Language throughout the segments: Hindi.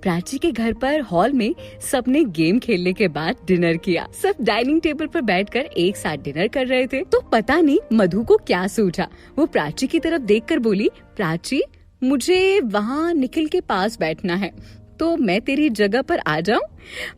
प्राची के घर पर हॉल में सबने गेम खेलने के बाद डिनर किया। सब डाइनिंग टेबल पर बैठकर एक साथ डिनर कर रहे थे। तो पता नहीं मधु को क्या सूझा, वो प्राची की तरफ देखकर बोली, प्राची मुझे वहाँ निखिल के पास बैठना है, तो मैं तेरी जगह पर आ जाऊं?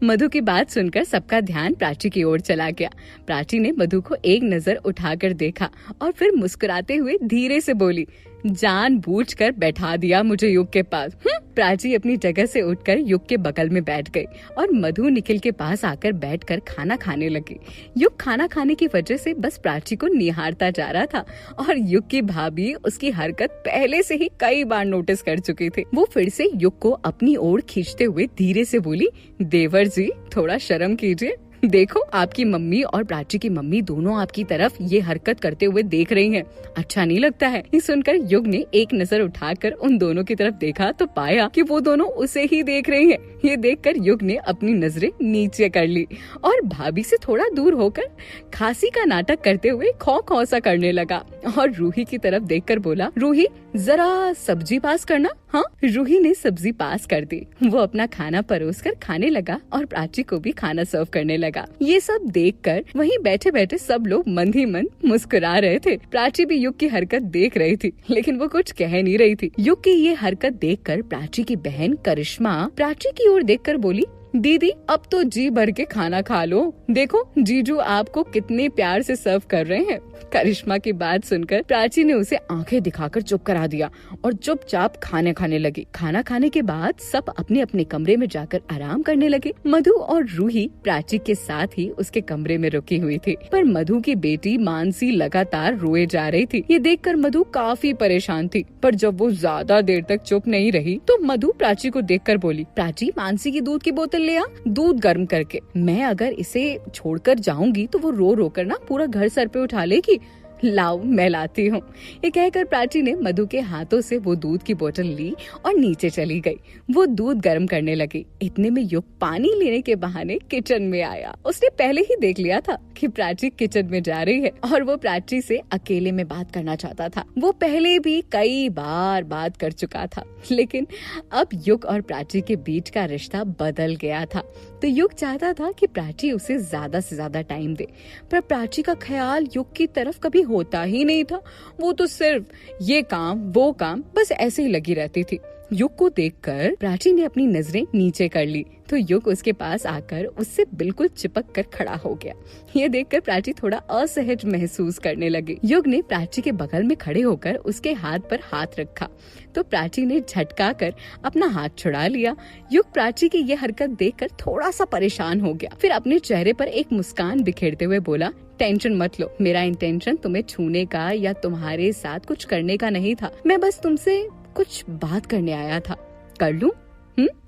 मधु की बात सुनकर सबका ध्यान प्राची की ओर चला गया। प्राची ने मधु को एक नजर उठाकर देखा और फिर मुस्कुराते हुए धीरे से बोली, जानबूझकर बैठा दिया मुझे युग के पास। प्राची अपनी जगह से उठकर युग के बगल में बैठ गई और मधु निखिल के पास आकर बैठकर खाना खाने लगी। युग खाना खाने की वजह से बस प्राची को निहारता जा रहा था और युग की भाभी उसकी हरकत पहले से ही कई बार नोटिस कर चुकी थी। वो फिर से युग को अपनी ओर खींचते हुए धीरे से बोली, देवर जी थोड़ा शर्म कीजिए, देखो आपकी मम्मी और प्राची की मम्मी दोनों आपकी तरफ ये हरकत करते हुए देख रही हैं। अच्छा नहीं लगता है? ये सुनकर युग ने एक नजर उठाकर उन दोनों की तरफ देखा तो पाया कि वो दोनों उसे ही देख रही हैं। ये देखकर युग ने अपनी नजरें नीचे कर ली और भाभी से थोड़ा दूर होकर खांसी का नाटक करते हुए खौ खौ सा करने लगा और रूही की तरफ देखकर बोला, रूही जरा सब्जी पास करना। हाँ, रूही ने सब्जी पास कर दी। वो अपना खाना परोसकर खाने लगा और प्राची को भी खाना सर्व करने लगा। ये सब देखकर वहीं बैठे बैठे सब लोग मन ही मन मुस्कुरा रहे थे। प्राची भी युग की हरकत देख रही थी, लेकिन वो कुछ कह नहीं रही थी। युग की ये हरकत देखकर प्राची की बहन करिश्मा प्राची की ओर देखकर बोली, दीदी अब तो जी भर के खाना खा लो, देखो जीजू आपको कितने प्यार से सर्व कर रहे हैं। करिश्मा की बात सुनकर प्राची ने उसे आंखें दिखाकर चुप करा दिया और चुपचाप खाने खाने लगी। खाना खाने के बाद सब अपने अपने कमरे में जाकर आराम करने लगे। मधु और रूही प्राची के साथ ही उसके कमरे में रुकी हुई थी, पर मधु की बेटी मानसी लगातार रोए जा रही थी। ये देखकर मधु काफी परेशान थी, पर जब वो ज्यादा देर तक चुप नहीं रही तो मधु प्राची को देखकर बोली, प्राची मानसी की दूध की बोतल ले आ, दूध गर्म करके। मैं अगर इसे छोड़कर जाऊंगी तो वो रो रो कर ना पूरा घर सर पे उठा लेगी। लाओ मैं लाती हूँ। ये कहकर प्राची ने मधु के हाथों से वो दूध की बोतल ली और नीचे चली गई। वो दूध गर्म करने लगी। इतने में युग पानी लेने के बहाने किचन में आया। उसने पहले ही देख लिया था कि प्राची किचन में जा रही है और वो प्राची से अकेले में बात करना चाहता था। वो पहले भी कई बार बात कर चुका था, लेकिन अब युग और प्राची के बीच का रिश्ता बदल गया था। तो युग चाहता था कि प्राची उसे ज्यादा से ज्यादा टाइम दे, पर प्राची का ख्याल युग की तरफ कभी होता ही नहीं था। वो तो सिर्फ ये काम वो काम बस ऐसे ही लगी रहती थी। युग को देखकर प्राची ने अपनी नजरें नीचे कर ली तो युग उसके पास आकर उससे बिल्कुल चिपक कर खड़ा हो गया। ये देखकर प्राची थोड़ा असहज महसूस करने लगी। युग ने प्राची के बगल में खड़े होकर उसके हाथ पर हाथ रखा तो प्राची ने झटका कर अपना हाथ छुड़ा लिया। युग प्राची की ये हरकत देखकर थोड़ा सा परेशान हो गया, फिर अपने चेहरे पर एक मुस्कान बिखेरते हुए बोला, टेंशन मत लो, मेरा इंटेंशन तुम्हें छूने का या तुम्हारे साथ कुछ करने का नहीं था। मैं बस तुमसे कुछ बात करने आया था। कर लूं?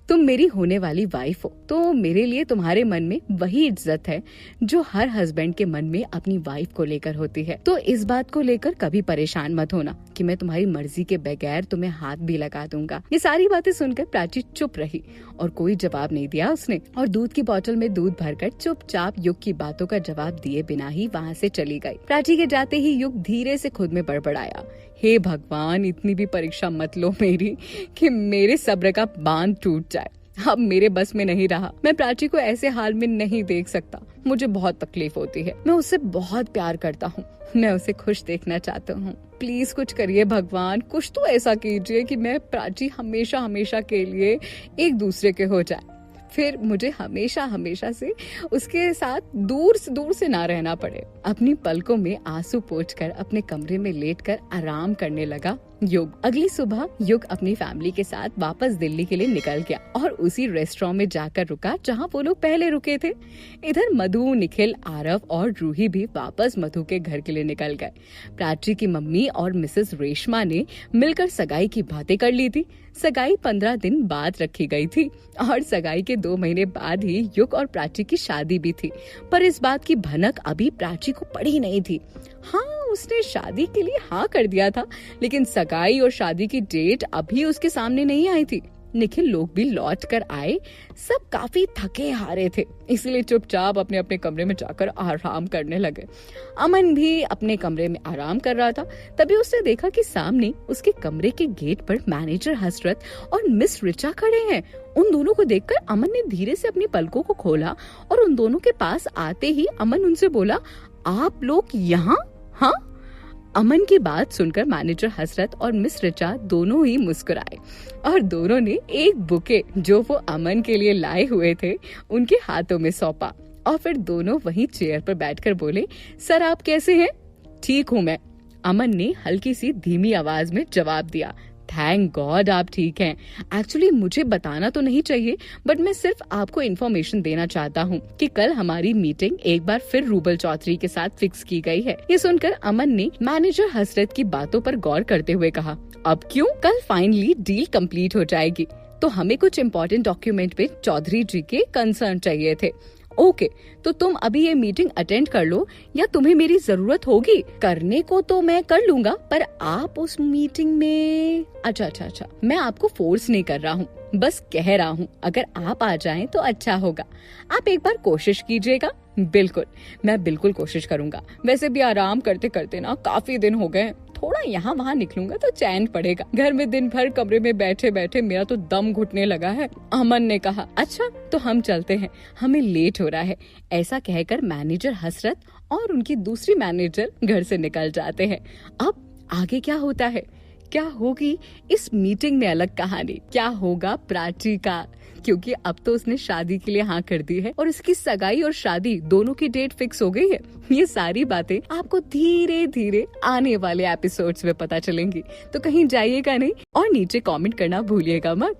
तुम मेरी होने वाली वाइफ हो, तो मेरे लिए तुम्हारे मन में वही इज्जत है जो हर हस्बैंड के मन में अपनी वाइफ को लेकर होती है। तो इस बात को लेकर कभी परेशान मत होना कि मैं तुम्हारी मर्जी के बगैर तुम्हें हाथ भी लगा दूंगा। ये सारी बातें सुनकर प्राची चुप रही और कोई जवाब नहीं दिया उसने, और दूध की बोतल में दूध भरकर चुपचाप युग की बातों का जवाब दिए बिना ही वहाँ से चली गई। प्राची के जाते ही युग धीरे से खुद में बड़बड़ाया, हे भगवान इतनी भी परीक्षा मत लो मेरी कि मेरे सब्र का बांध टूट जाए। अब मेरे बस में नहीं रहा, मैं प्राची को ऐसे हाल में नहीं देख सकता। मुझे बहुत तकलीफ होती है, मैं उससे बहुत प्यार करता हूँ, मैं उसे खुश देखना चाहता हूँ। प्लीज कुछ करिए भगवान, कुछ तो ऐसा कीजिए कि मैं प्राची हमेशा हमेशा के लिए एक दूसरे के हो जाए, फिर मुझे हमेशा हमेशा से उसके साथ दूर से ना रहना पड़े। अपनी पलकों में आंसू पोंछकर अपने कमरे में लेटकर आराम करने लगा युग। अगली सुबह युग अपनी फैमिली के साथ वापस दिल्ली के लिए निकल गया और उसी रेस्टोरेंट में जाकर रुका जहां वो लोग पहले रुके थे। इधर मधु, निखिल, आरव और रूही भी वापस मधु के घर के लिए निकल गए। प्राची की मम्मी और मिसेस रेशमा ने मिलकर सगाई की बातें कर ली थी। सगाई 15 दिन बाद रखी गई थी और सगाई के 2 महीने बाद ही युग और प्राची की शादी भी थी, पर इस बात की भनक अभी प्राची को पड़ी नहीं थी। हाँ, उसने शादी के लिए हाँ कर दिया था, लेकिन सगाई और शादी की डेट अभी उसके सामने नहीं आई थी। निखिल लोग भी लौट कर आए, सब काफी थके हारे थे, इसलिए चुपचाप अपने अपने कमरे में जाकर आराम करने लगे। अमन भी अपने कमरे में आराम कर रहा था। तभी उसने देखा कि सामने उसके कमरे के गेट पर मैनेजर हसरत और मिस रिचा खड़े हैं उन दोनों को देखकर अमन ने धीरे से अपनी पलकों को खोला और उन दोनों के पास आते ही अमन उनसे बोला, आप लोग यहाँ? हाँ? अमन की बात सुनकर मैनेजर हसरत और मिस ऋचा दोनों ही मुस्कुराए और दोनों ने एक बुके जो वो अमन के लिए लाए हुए थे उनके हाथों में सौंपा और फिर दोनों वहीं चेयर पर बैठकर बोले, सर आप कैसे हैं? ठीक हूँ मैं, अमन ने हल्की सी धीमी आवाज में जवाब दिया। थैंक गॉड आप ठीक हैं। एक्चुअली मुझे बताना तो नहीं चाहिए, बट मैं सिर्फ आपको इन्फॉर्मेशन देना चाहता हूँ कि कल हमारी मीटिंग एक बार फिर रूबल चौधरी के साथ फिक्स की गई है। ये सुनकर अमन ने मैनेजर हसरत की बातों पर गौर करते हुए कहा, अब क्यों? कल फाइनली डील कंप्लीट हो जाएगी, तो हमें कुछ इम्पोर्टेंट डॉक्यूमेंट पे चौधरी जी के कंसर्न चाहिए थे। ओके, तो तुम अभी ये मीटिंग अटेंड कर लो, या तुम्हें मेरी जरूरत होगी करने को तो मैं कर लूंगा, पर आप उस मीटिंग में। अच्छा, मैं आपको फोर्स नहीं कर रहा हूँ, बस कह रहा हूँ अगर आप आ जाएं तो अच्छा होगा। आप एक बार कोशिश कीजिएगा। बिल्कुल, मैं बिल्कुल कोशिश करूंगा। वैसे भी आराम करते करते ना काफी दिन हो गए, थोड़ा यहाँ वहाँ निकलूंगा तो चैन पड़ेगा। घर में दिन भर कमरे में बैठे बैठे मेरा तो दम घुटने लगा है। अमन ने कहा, अच्छा तो हम चलते हैं, हमें लेट हो रहा है। ऐसा कहकर मैनेजर हसरत और उनकी दूसरी मैनेजर घर से निकल जाते हैं। अब आगे क्या होता है, क्या होगी इस मीटिंग में अलग कहानी, क्या होगा प्राची का, क्योंकि अब तो उसने शादी के लिए हाँ कर दी है और इसकी सगाई और शादी दोनों की डेट फिक्स हो गई है। ये सारी बातें आपको धीरे धीरे आने वाले एपिसोड्स में पता चलेंगी, तो कहीं जाइएगा नहीं और नीचे कमेंट करना भूलिएगा मत।